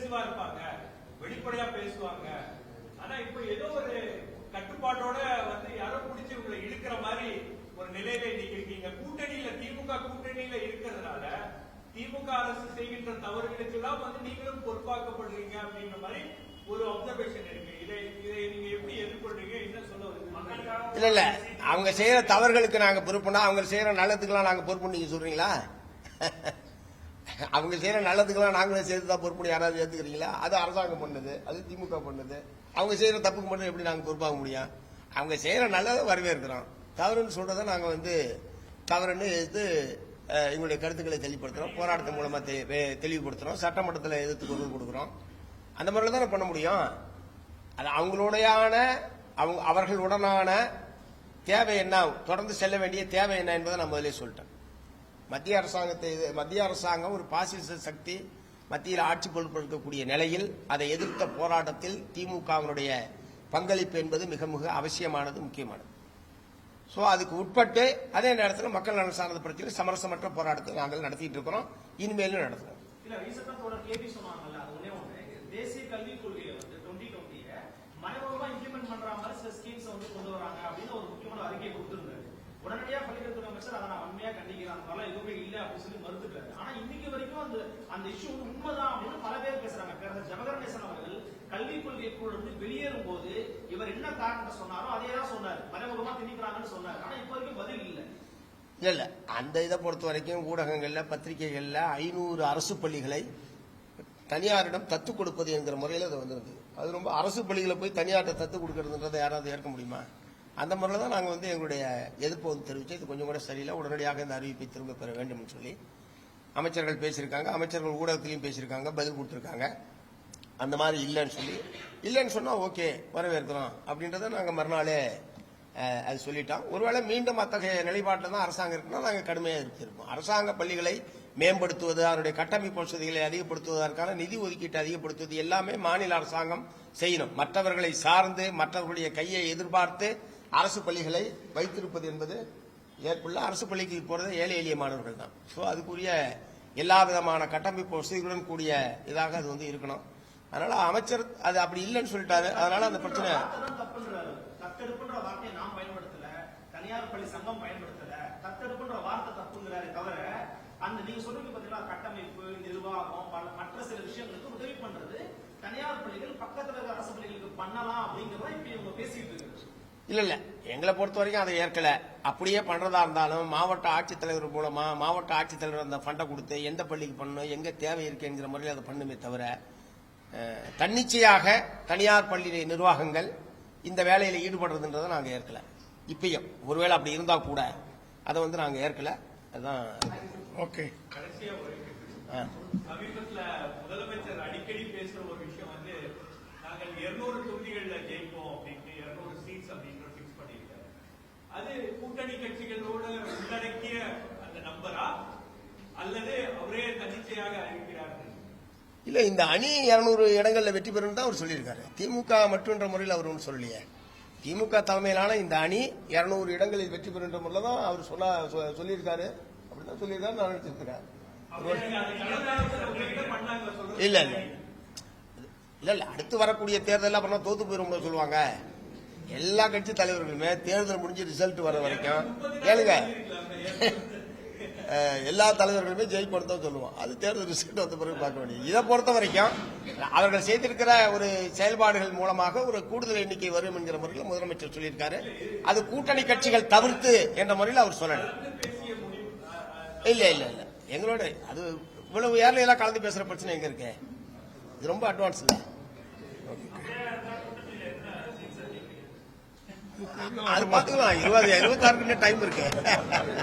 எக்ஸ்பிரசிவா இருப்பாங்க, வெளிப்படையா பேசுவாங்க. ஆனா இப்ப ஏதோ ஒரு கட்டுப்பாட்டோட வந்து யாரோ பிடிச்சி உங்களை இழுக்கிற மாதிரி ஒரு நிலையில இன்னைக்கு இருக்கீங்க. கூட்டணியில திமுக கூட்டணியில இருக்கிறதுனால திமுக அரசு செய்கின்ற தவறுகளுக்கு எல்லாம் வந்து நீங்களும் பொறுப்பாக்கப்படுறீங்க அப்படின்ற மாதிரி ஒரு அப்சர்வேஷன் இருக்கு. இதை நீங்க எப்படி எதிர்கொள்றீங்க? என்ன சொல்ல வருது? இல்ல அவங்க செய்யற தவறுகளுக்கு நாங்க பொறுப்புனா அவங்க செய்யற நல்லதுக்கெல்லாம் நாங்க பொறுப்பு நீங்க சொல்றீங்களா? அவங்க செய்யற நல்லதுக்கெல்லாம் நாங்களே செய்யறதா பொறுப்பு யாராவது ஏத்துக்கிறீங்களா? அது அரசாங்கம் பண்ணுது, அது திமுக பண்ணுது. அவங்க செய்யற தப்புக்கு மட்டும் எப்படி நாங்க பொறுப்பாக முடியும்? அவங்க செய்யற நல்லதை வரவேற்கிறோம், தவறுன்னு சொல்றதை நாங்க வந்து தவறுன்னு எதிர்த்து எங்களுடைய கருத்துக்களை தெளிவுபடுத்துறோம், போராட்டத்தின் மூலமா தெளிவுபடுத்துறோம், சட்டமன்றத்தில் எதிர்த்து குரல் கொடுக்கிறோம். அந்த முறையில் தானே பண்ண முடியும். அது அவங்களுடையான அவர்களுடனான தேவை என்ன, தொடர்ந்து செல்ல வேண்டிய தேவை என்ன என்பதை நான் முதலே சொல்லிட்டேன். மத்திய அரசாங்கம் ஒரு பாசிச சக்தி மத்தியில் ஆட்சி பொறுப்பெடுக்கக்கூடிய நிலையில் அதை எதிர்த்த போராட்டத்தில் திமுகவினுடைய பங்களிப்பு என்பது மிக மிக அவசியமானது, முக்கியமானது. சோ அதுக்கு உட்பட்டு அதே நேரத்தில் மக்கள் நலன் சார்ந்த பிரச்சனை சமரசமற்ற போராட்டத்தை நாங்கள் நடத்திட்டு இருக்கிறோம், இனிமேலும் நடத்துவோம். தேசிய கல்விக் கொள்கையை வந்து 2020 மறைமுகமா இம்ப்ளிமெண்ட் பண்ற மாதிரி சில ஸ்கீம்ஸ் வந்து கொண்டு வராங்க அப்படின்னு ஒரு முக்கியமான அறிக்கை கொடுத்திருந்தாரு. உடனடியா பள்ளிக்கல்வித்துறை அமைச்சர் அதை நான் வன்மையா கண்டிக்கிறேன், அந்த மாதிரிலாம் எதுவுமே இல்லை அப்படின்னு சொல்லி மறுத்துட்டாரு. ஆனா இன்னைக்கு வரைக்கும் அந்த இஷ்யூ உண்மைதான் அப்படின்னு பல பேர் பேசுறாங்க. ஜவஹர்நேசன் அவர்கள் கல்விக் கொள்கை குழு இருந்து வெளியேறும் போது இவர் என்ன காரணத்தை சொன்னாரோ அதே தான் சொன்னார், மறைமுகமா திணிக்கிறாங்கன்னு சொன்னார். ஆனா இப்ப வரைக்கும் பதில் இல்லை. இல்ல அந்த இதை பொறுத்த வரைக்கும் ஊடகங்கள்ல பத்திரிகைகள்ல 500 அரசு பள்ளிகளை தனியாரிடம் தத்து கொடுப்பது என்கிற முறையில் அது வந்திருக்கு. அது ரொம்ப அரசு பள்ளிகளை போய் தனியார்ட்ட தத்து கொடுக்கறதுன்றதை யாராவது ஏற்க முடியுமா? அந்த முறையில் தான் நாங்கள் வந்து எங்களுடைய எதிர்ப்பு வந்து தெரிவிச்சு இது கொஞ்சம் கூட சரியில்லை, உடனடியாக இந்த அறிவிப்பை திரும்ப பெற வேண்டும் சொல்லி அமைச்சர்கள் பேசியிருக்காங்க, அமைச்சர்கள் ஊடகத்திலையும் பேசியிருக்காங்க, பதில் கொடுத்துருக்காங்க. அந்த மாதிரி இல்லைன்னு சொன்னா ஓகே வரவேற்கிறோம் அப்படின்றத நாங்கள் மறுநாளே அது சொல்லிட்டோம். ஒருவேளை மீண்டும் அத்தகைய நிலைப்பாட்டில் தான் அரசாங்கம் இருக்குன்னா நாங்கள் கடுமையாக இருப்போம். அரசாங்க பள்ளிகளை மேம்படுத்துவது, அதனுடைய கட்டமைப்பு வசதிகளை அதிகப்படுத்துவதற்கான நிதி ஒதுக்கீட்டை அதிகப்படுத்துவது எல்லாமே மாநில அரசாங்கம் செய்யணும். மற்றவர்களை சார்ந்து மற்றவர்களுடைய கையை எதிர்பார்த்து அரசு பள்ளிகளை வைத்திருப்பது என்பது ஏற்புள்ள. அரசு பள்ளிக்கு போறது ஏழை எளிய மாணவர்கள் தான். ஸோ அதுக்குரிய எல்லா விதமான கட்டமைப்பு வசதிகளுடன் கூடிய இதாக அது வந்து இருக்கணும். அதனால அமைச்சர் அது அப்படி இல்லைன்னு சொல்லிட்டாரு. அதனால அந்த பிரச்சனை தத்தெடுப்புன்ற வார்த்தையை நாம் பயன்படுத்தல, தனியார் பள்ளி சங்கம் பயன்படுத்தல, தத்தெடுப்புன்ற வார்த்தை தப்புங்கிறாரு தவிர அந்த நீங்க சொல்றீங்க பாத்தீங்களா கட்டமைப்பு, நிர்வாகம், மற்ற சில விஷயங்களுக்கு உதவி பண்றது தனியார் பள்ளிகள் பக்கத்துல இருக்க அரசு பள்ளிகளுக்கு பண்ணலாம் அப்படிங்கறத இப்ப இவங்க பேசிட்டு இருக்காங்க. இல்ல எங்களை பொறுத்த வரைக்கும் அதை ஏற்கல. அப்படியே பண்றதா இருந்தாலும் மாவட்ட ஆட்சித்தலைவர் மூலமா மாவட்ட ஆட்சித்தலைவர் அந்த ஃபண்டை கொடுத்து எந்த பள்ளிக்கு பண்ணணும், எங்க தேவை இருக்கு என்கிற முறையில் அதை பண்ணுமே தவிர தன்னிச்சையாக தனியார் பள்ளி நிர்வாகங்கள் இந்த வேலையில ஈடுபடுறதுன்றதை நாங்க ஏற்கல. இப்பயும் ஒருவேளை அப்படி இருந்தா கூட அதை வந்து நாங்க ஏற்கல. அதுதான் ஓகே. சமீபத்துல முதலமைச்சர் அடிக்கடி பேசுற ஒரு விஷயம் வந்து நாங்கள் 200 தொகுதிகள்ல ஜெயிப்போம் அப்படின்னு 200 சீட்ஸ் அப்படின்னு பிக்ஸ் பண்ணிருக்காரு. அது கூட்டணி கட்சிகளோட உள்ளடக்கிய அந்த நம்பரா அல்லது அவரே தன்னிச்சையாக அறிவிக்கிறார்கள்? இல்ல இந்த அணி 200 இடங்கள்ல வெற்றி பெறும் தான் அவர் சொல்லியிருக்காரு. திமுக மற்றொன்ற முறையில் அவர் ஒன்றும் சொல்லலையே. திமுக தலைமையிலான இந்த அணி 200 இடங்களில் வெற்றி பெறும் முறையில் தான் அவர் சொல்லியிருக்காரு. அப்படிதான் சொல்லியிருக்காரு, நான் நினைச்சிருக்கேன். இல்ல இல்ல இல்ல இல்ல அடுத்து வரக்கூடிய தேர்தல் அப்புறம் தோத்து போயிரும் சொல்லுவாங்க. எல்லா கட்சி தலைவர்களுமே தேர்தல் முடிஞ்சு ரிசல்ட் வர வரைக்கும் கேளுங்க, எல்லா தலைவர்களுமே ஜெயிப்போம் தான் சொல்லுவோம். அது தேர்தல் ரிசல்ட் வந்த பிறகு பார்க்க வேண்டியது. இதை பொறுத்த வரைக்கும் அவர்கள் செய்திருக்கிற ஒரு செயல்பாடுகள் மூலமாக ஒரு கூடுதல் எண்ணிக்கை வரும் என்கிற முறையில் முதலமைச்சர் சொல்லியிருக்காரு. அது கூட்டணி கட்சிகள் தவிர்த்து என்ற முறையில் அவர் சொல்லணும். இல்ல இல்ல இல்ல எங்களோட அது இவ்வளவு ஏர்லாம் கலந்து பேசுற பிரச்சனை எங்க இருக்கு? இது ரொம்ப அட்வான்ஸ் இல்ல. அது பாத்துக்கலாம், 26 டைம் இருக்கு.